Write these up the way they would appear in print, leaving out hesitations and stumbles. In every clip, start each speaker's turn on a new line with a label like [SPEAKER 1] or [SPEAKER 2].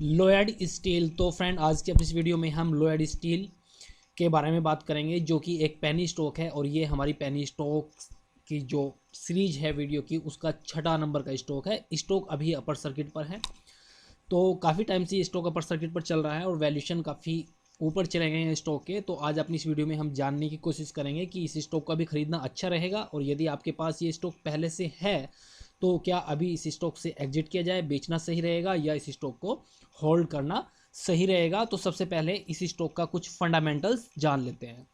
[SPEAKER 1] Lloyd steel. तो friend, आज के इस वीडियो में हम लोयड स्टील के बारे में बात करेंगे, जो कि एक पेनी स्टॉक है। और ये हमारी पेनी स्टॉक की जो सीरीज है वीडियो की, उसका 6वां नंबर का स्टॉक है। स्टॉक अभी अपर सर्किट पर है, तो काफ़ी टाइम से स्टॉक अपर सर्किट पर चल रहा है और वैल्यूशन काफ़ी ऊपर चले गए हैं स्टॉक के। तो आज अपनी इस वीडियो में हम जानने की कोशिश करेंगे कि इस स्टॉक का भी खरीदना अच्छा रहेगा, और यदि आपके पास ये स्टॉक पहले से है तो क्या अभी इस स्टॉक से एग्जिट किया जाए, बेचना सही रहेगा या इस स्टॉक को होल्ड करना सही रहेगा। तो सबसे पहले इस स्टॉक का कुछ फंडामेंटल्स जान लेते हैं।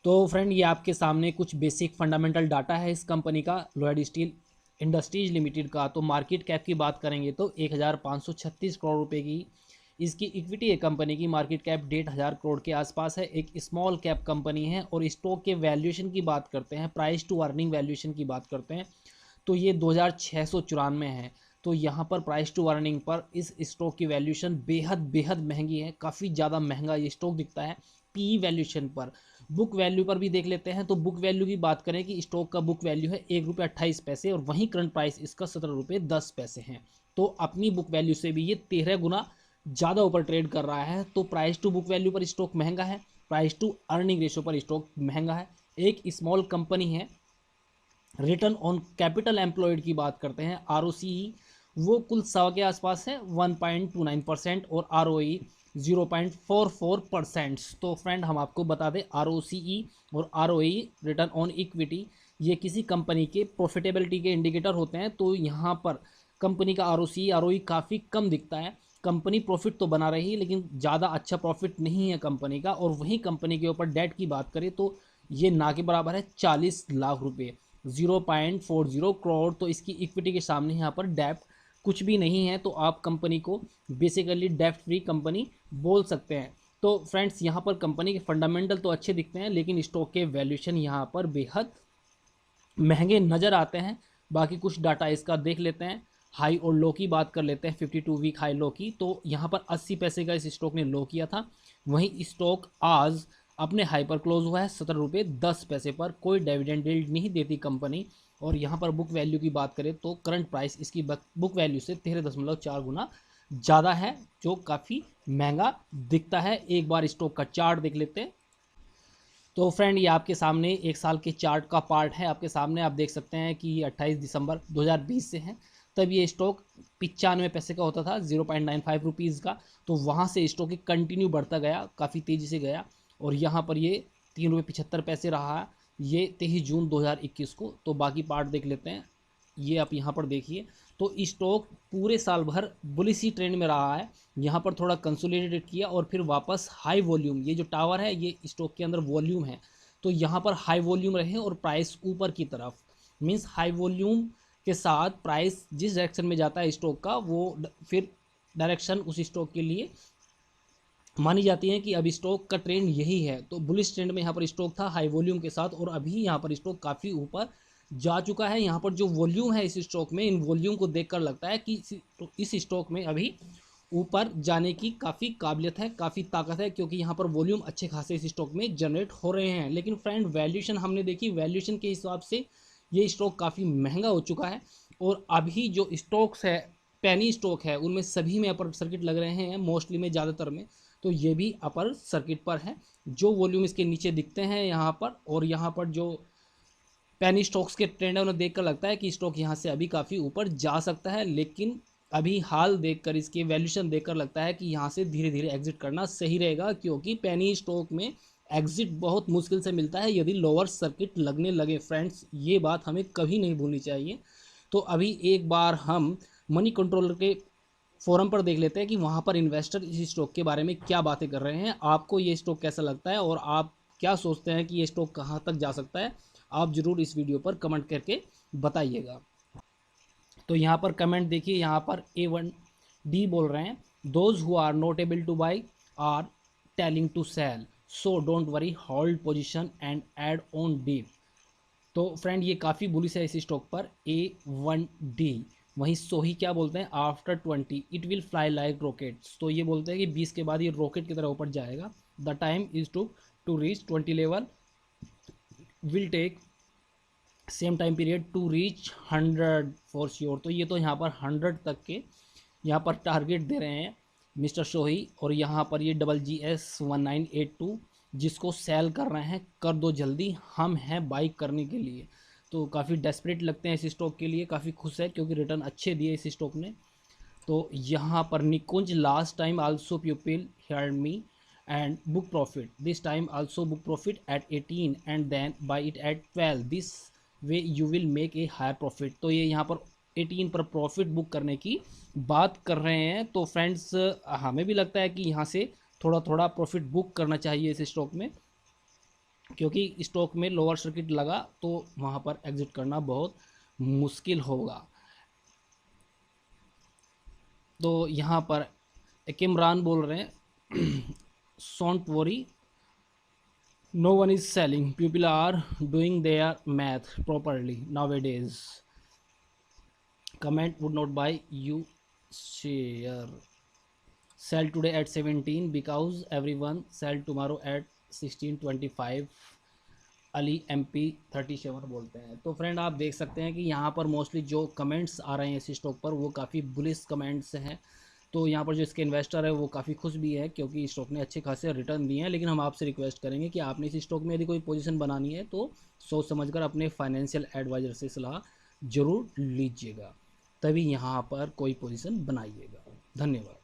[SPEAKER 1] तो फ्रेंड, ये आपके सामने कुछ बेसिक फंडामेंटल डाटा है इस कंपनी का, लोयड स्टील इंडस्ट्रीज लिमिटेड का। तो मार्केट कैप की बात करेंगे तो 1536 करोड़ रुपए की इसकी इक्विटी है। कंपनी की मार्केट कैप 1,500 करोड़ के आसपास है। एक स्मॉल कैप कंपनी है। और स्टॉक के वैल्यूएशन की बात करते हैं, प्राइस टू अर्निंग वैल्यूएशन की बात करते हैं, तो ये 2694 है। तो यहाँ पर प्राइस टू अर्निंग पर इस स्टॉक की वैल्यूएशन बेहद बेहद महंगी है, काफ़ी ज़्यादा महंगा ये स्टॉक दिखता है। पी वैल्यूएशन पर, बुक वैल्यू पर भी देख लेते हैं। तो बुक वैल्यू की बात करें कि स्टॉक का बुक वैल्यू है ₹1.28, और वहीं करंट प्राइस इसका ₹17.10 है। तो अपनी बुक वैल्यू से भी ये 13 गुना ज़्यादा ऊपर ट्रेड कर रहा है। तो प्राइस टू बुक वैल्यू पर स्टॉक महंगा है, प्राइस टू अर्निंग रेशियो पर स्टॉक महंगा है। एक स्मॉल कंपनी है। रिटर्न ऑन कैपिटल एम्प्लॉयड की बात करते हैं, आर वो कुल 100 के आसपास है, 1.29%, और आर 0.44%। तो फ्रेंड, हम आपको बता दें, आर और आर रिटर्न ऑन इक्विटी, ये किसी कंपनी के प्रॉफिटेबिलिटी के इंडिकेटर होते हैं। तो यहाँ पर कंपनी का आर काफ़ी कम दिखता है। कंपनी प्रॉफिट तो बना रही है, लेकिन ज़्यादा अच्छा प्रॉफिट नहीं है कंपनी का। और वहीं कंपनी के ऊपर डेट की बात करें तो ये ना के बराबर है 40 लाख रुपए, 0.40 करोड़। तो इसकी इक्विटी के सामने यहाँ पर डेप्ट कुछ भी नहीं है। तो आप कंपनी को बेसिकली डेप्ट फ्री कंपनी बोल सकते हैं। तो फ्रेंड्स, यहाँ पर कंपनी के फंडामेंटल तो अच्छे दिखते हैं, लेकिन स्टॉक के वैल्यूएशन यहाँ पर बेहद महंगे नज़र आते हैं। बाकी कुछ डाटा इसका देख लेते हैं। हाई और लो की बात कर लेते हैं, 52 वीक हाई लो की। तो यहाँ पर 80 पैसे का इस स्टॉक ने लो किया था। वहीं स्टॉक आज अपने हाई पर क्लोज हुआ है ₹17.10 पर। कोई डिविडेंड यील्ड नहीं देती कंपनी। और यहाँ पर बुक वैल्यू की बात करें तो करंट प्राइस इसकी बुक वैल्यू से 13.4 गुना ज़्यादा है, जो काफ़ी महंगा दिखता है। एक बार स्टॉक का चार्ट देख लेते हैं। तो फ्रेंड, ये आपके सामने एक साल के चार्ट का पार्ट है। आपके सामने आप देख सकते हैं कि 28 दिसंबर 2020 से है। तब ये स्टॉक 95 पैसे का होता था, 0.95 रुपीज़ का। तो वहाँ से स्टॉक एक कंटिन्यू बढ़ता गया, काफ़ी तेज़ी से गया, और यहाँ पर ये ₹3.75 रहा, ये 23 जून 2021 को। तो बाकी पार्ट देख लेते हैं। ये आप यहाँ पर देखिए, तो स्टॉक पूरे साल भर बुलिश ही ट्रेंड में रहा है। यहाँ पर थोड़ा कंसोलिडेटेड किया और फिर वापस हाई वॉल्यूम, ये जो टावर है ये स्टॉक के अंदर वॉल्यूम है। तो यहाँ पर हाई वॉल्यूम रहे और प्राइस ऊपर की तरफ, मीन्स हाई वॉल्यूम के साथ प्राइस जिस डायरेक्शन में जाता है स्टॉक का, वो फिर डायरेक्शन उस स्टॉक के लिए मानी जाती है कि अब स्टॉक का ट्रेंड यही है। तो बुलिश ट्रेंड में यहाँ पर स्टॉक था हाई वॉल्यूम के साथ, और अभी यहाँ पर स्टॉक काफ़ी ऊपर जा चुका है। यहाँ पर जो वॉल्यूम है इस स्टॉक में, इन वॉल्यूम को देखकर लगता है कि इस स्टॉक में अभी ऊपर जाने की काफ़ी काबिलियत है, काफ़ी ताकत है, क्योंकि यहाँ पर वॉल्यूम अच्छे खासे इस स्टॉक में जनरेट हो रहे हैं। लेकिन फ्रेंड, वैल्यूएशन हमने देखी, वैल्यूएशन के हिसाब से ये स्टॉक काफ़ी महंगा हो चुका है। और अभी जो स्टॉक्स है, पेनी स्टॉक है, उनमें सभी में अपर सर्किट लग रहे हैं, मोस्टली में, ज़्यादातर में। तो ये भी अपर सर्किट पर है। जो वॉल्यूम इसके नीचे दिखते हैं यहाँ पर, और यहाँ पर जो पेनी स्टॉक्स के ट्रेंड है, उन्हें देखकर लगता है कि स्टॉक यहाँ से अभी काफ़ी ऊपर जा सकता है। लेकिन अभी हाल देखकर, इसके वैल्यूशन देखकर लगता है कि यहाँ से धीरे धीरे एग्जिट करना सही रहेगा, क्योंकि पेनी स्टॉक में एग्जिट बहुत मुश्किल से मिलता है यदि लोअर सर्किट लगने लगे। फ्रेंड्स, ये बात हमें कभी नहीं भूलनी चाहिए। तो अभी एक बार हम मनी कंट्रोलर के फोरम पर देख लेते हैं कि वहाँ पर इन्वेस्टर इस स्टॉक के बारे में क्या बातें कर रहे हैं। आपको ये स्टॉक कैसा लगता है, और आप क्या सोचते हैं कि ये स्टॉक कहाँ तक जा सकता है, आप ज़रूर इस वीडियो पर कमेंट करके बताइएगा। तो यहाँ पर कमेंट देखिए, यहाँ पर A1D बोल रहे हैं, those who are not able to buy are telling to sell, so don't worry, hold position and add on dip. तो फ्रेंड, ये काफ़ी बुलिश है इस स्टॉक पर, A1D। वहीं सोही क्या बोलते हैं, after 20 it will fly like rockets. तो ये बोलते हैं कि 20 के बाद ये रॉकेट की तरह ऊपर जाएगा। The time is to reach 20 level will take same time period to reach 100 for sure. तो ये तो यहाँ पर 100 तक के यहाँ पर टारगेट दे रहे हैं मिस्टर सोही, और यहाँ पर ये GS1982 जिसको सेल कर रहे हैं, कर दो जल्दी, हम हैं बाई करने के लिए। तो काफ़ी डेस्परेट लगते हैं इस स्टॉक के लिए, काफ़ी खुश है क्योंकि रिटर्न अच्छे दिए इस स्टॉक ने। तो यहाँ पर Nikunj last time also people hear me and book profit, this time also book profit at 18 and then buy it at 12, this way you will make a higher profit। तो ये यहाँ पर 18 पर प्रॉफिट बुक करने की बात कर रहे हैं। तो फ्रेंड्स हमें भी लगता है कि यहाँ से थोड़ा थोड़ा प्रॉफिट बुक करना चाहिए इस स्टॉक में, क्योंकि स्टॉक में लोअर सर्किट लगा तो वहाँ पर एग्जिट करना बहुत मुश्किल होगा। तो यहाँ पर इमरान बोल रहे हैं Don't worry, no one is selling, people are doing their math properly nowadays, comment would not buy, you share, sell today at 17 because everyone sell tomorrow at 1625, Ali MP 37 बोलते हैं। तो फ्रेंड आप देख सकते हैं कि यहाँ पर मोस्टली जो कमेंट्स आ रहे हैं इस स्टॉक पर वो काफ़ी बुलिश कमेंट्स हैं। तो यहाँ पर जो इसके इन्वेस्टर है वो काफ़ी खुश भी है क्योंकि स्टॉक ने अच्छे खासे रिटर्न दिए हैं। लेकिन हम आपसे रिक्वेस्ट करेंगे कि आपने इस स्टॉक में यदि कोई पोजीशन बनानी है तो सोच समझकर अपने फाइनेंशियल एडवाइज़र से सलाह ज़रूर लीजिएगा, तभी यहाँ पर कोई पोजीशन बनाइएगा। धन्यवाद।